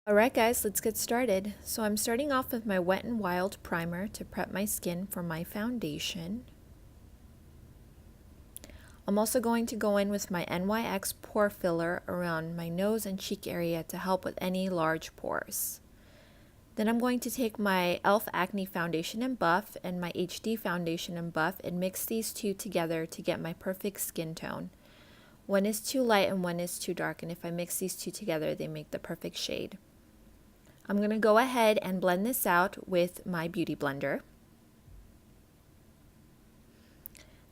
Alright guys, let's get started. So I'm starting off with my Wet n Wild primer to prep my skin for my foundation. I'm also going to go in with my NYX Pore Filler around my nose and cheek area to help with any large pores. Then I'm going to take my E.L.F. Acne Foundation and Buff and my HD Foundation and Buff and mix these two together to get my perfect skin tone. One is too light and one is too dark, and if I mix these two together, they make the perfect shade. I'm going to go ahead and blend this out with my Beauty Blender.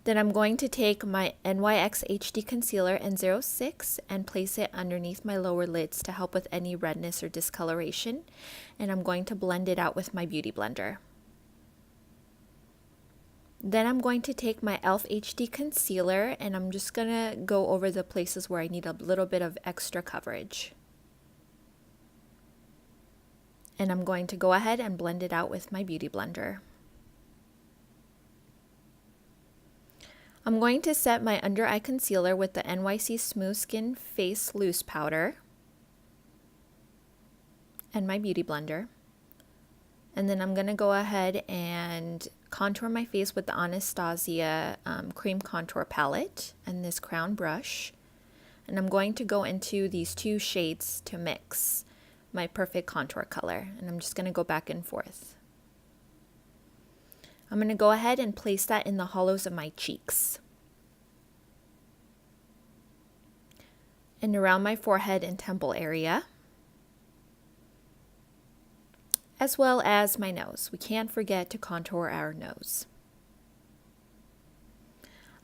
Then I'm going to take my NYX HD Concealer in 06 and place it underneath my lower lids to help with any redness or discoloration. And I'm going to blend it out with my Beauty Blender. Then I'm going to take my E.L.F. HD Concealer and I'm just going to go over the places where I need a little bit of extra coverage. And I'm going to go ahead and blend it out with my Beauty Blender. I'm going to set my under eye concealer with the NYC Smooth Skin Face Loose Powder and my Beauty Blender. And then I'm going to go ahead and contour my face with the Anastasia Cream Contour Palette and this Crown Brush. And I'm going to go into these two shades to mix my perfect contour color, and I'm just going to go back and forth. I'm going to go ahead and place that in the hollows of my cheeks and around my forehead and temple area, as well as my nose. We can't forget to contour our nose.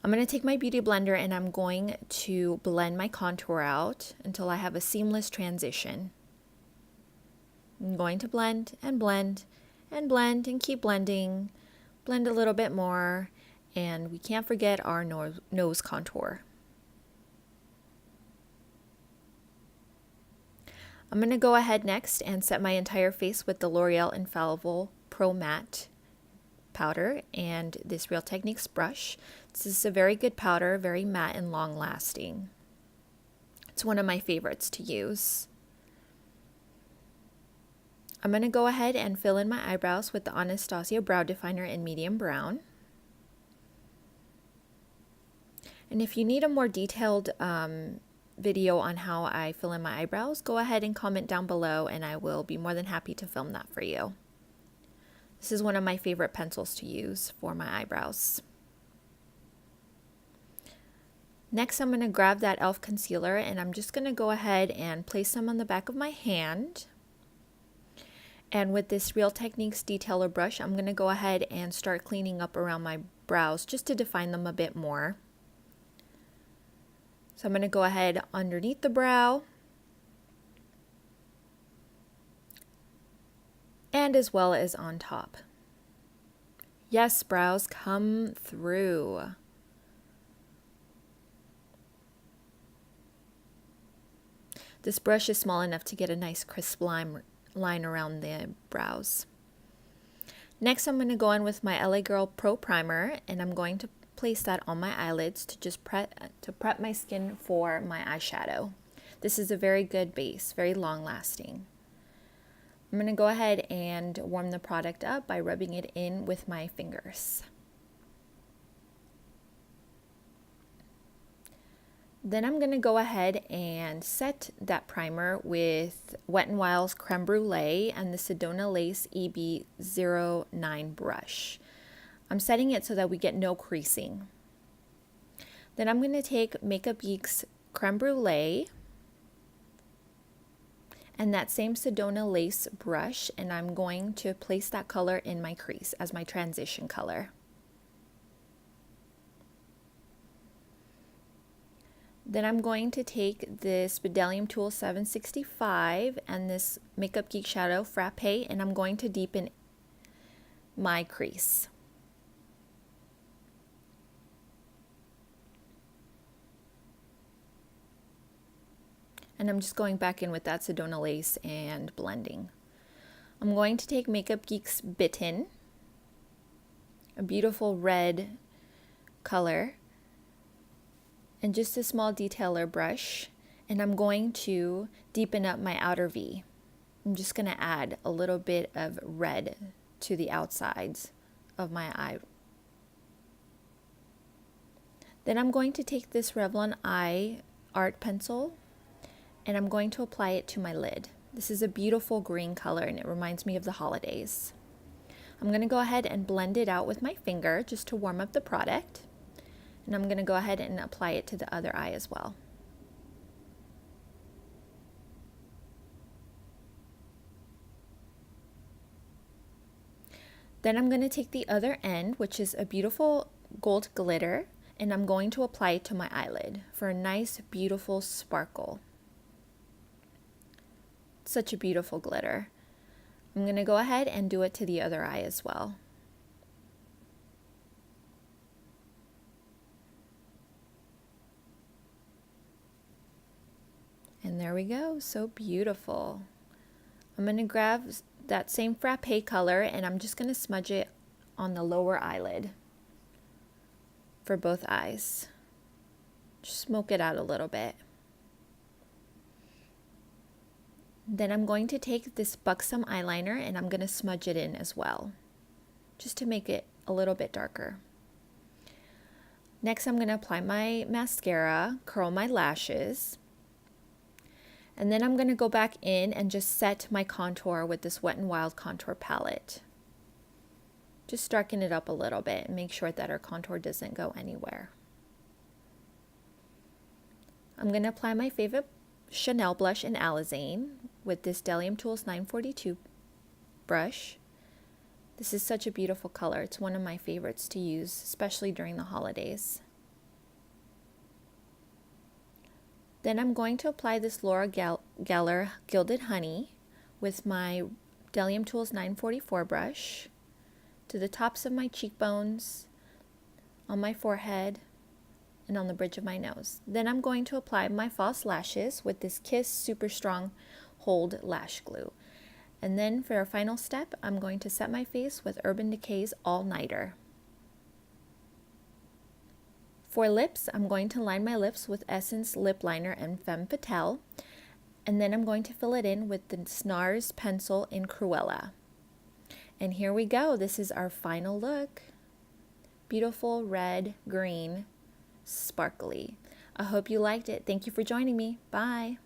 I'm going to take my Beauty Blender and I'm going to blend my contour out until I have a seamless transition. I'm going to blend and blend and blend and keep blending, blend a little bit more, and we can't forget our nose contour. I'm going to go ahead next and set my entire face with the L'Oreal Infallible Pro Matte powder and this Real Techniques brush. This is a very good powder, very matte and long lasting. It's one of my favorites to use. I'm going to go ahead and fill in my eyebrows with the Anastasia Brow Definer in medium brown. And if you need a more detailed video on how I fill in my eyebrows, go ahead and comment down below and I will be more than happy to film that for you. This is one of my favorite pencils to use for my eyebrows. Next, I'm going to grab that E.L.F. concealer and I'm just going to go ahead and place some on the back of my hand. And with this Real Techniques detailer brush, I'm going to go ahead and start cleaning up around my brows just to define them a bit more. So I'm going to go ahead underneath the brow and as well as on top. Yes, brows, come through. This brush is small enough to get a nice crisp line around the brows. Next, I'm going to go in with my LA Girl Pro Primer and I'm going to place that on my eyelids to just prep my skin for my eyeshadow. This is a very good base, very long lasting. I'm going to go ahead and warm the product up by rubbing it in with my fingers. Then I'm going to go ahead and set that primer with Wet n Wild's Creme Brulee and the Sedona Lace EB09 brush. I'm setting it so that we get no creasing. Then I'm going to take Makeup Geek's Creme Brulee and that same Sedona Lace brush, and I'm going to place that color in my crease as my transition color. Then I'm going to take this Bdellium Tool 765 and this Makeup Geek Shadow Frappe, and I'm going to deepen my crease. And I'm just going back in with that Sedona Lace and blending. I'm going to take Makeup Geek's Bitten, a beautiful red color, and just a small detailer brush, and I'm going to deepen up my outer V. I'm just going to add a little bit of red to the outsides of my eye. Then I'm going to take this Revlon Eye Art Pencil and I'm going to apply it to my lid. This is a beautiful green color and it reminds me of the holidays. I'm going to go ahead and blend it out with my finger just to warm up the product. And I'm going to go ahead and apply it to the other eye as well. Then I'm going to take the other end, which is a beautiful gold glitter, and I'm going to apply it to my eyelid for a nice, beautiful sparkle. Such a beautiful glitter. I'm going to go ahead and do it to the other eye as well. And there we go, so beautiful. I'm going to grab that same frappe color and I'm just going to smudge it on the lower eyelid for both eyes. Just smoke it out a little bit. Then I'm going to take this Buxom eyeliner and I'm going to smudge it in as well, just to make it a little bit darker. Next I'm going to apply my mascara, curl my lashes, and then I'm going to go back in and just set my contour with this Wet n Wild contour palette. Just darken it up a little bit and make sure that our contour doesn't go anywhere. I'm going to apply my favorite Chanel blush in Alizane with this Bdellium Tools 942 brush. This is such a beautiful color. It's one of my favorites to use, especially during the holidays. Then I'm going to apply this Laura Geller Gilded Honey with my Bdellium Tools 944 brush to the tops of my cheekbones, on my forehead, and on the bridge of my nose. Then I'm going to apply my false lashes with this Kiss Super Strong Hold Lash Glue. And then for our final step, I'm going to set my face with Urban Decay's All Nighter. For lips, I'm going to line my lips with Essence Lip Liner and Femme Fatale. And then I'm going to fill it in with the NARS pencil in Cruella. And here we go. This is our final look. Beautiful red, green, sparkly. I hope you liked it. Thank you for joining me. Bye.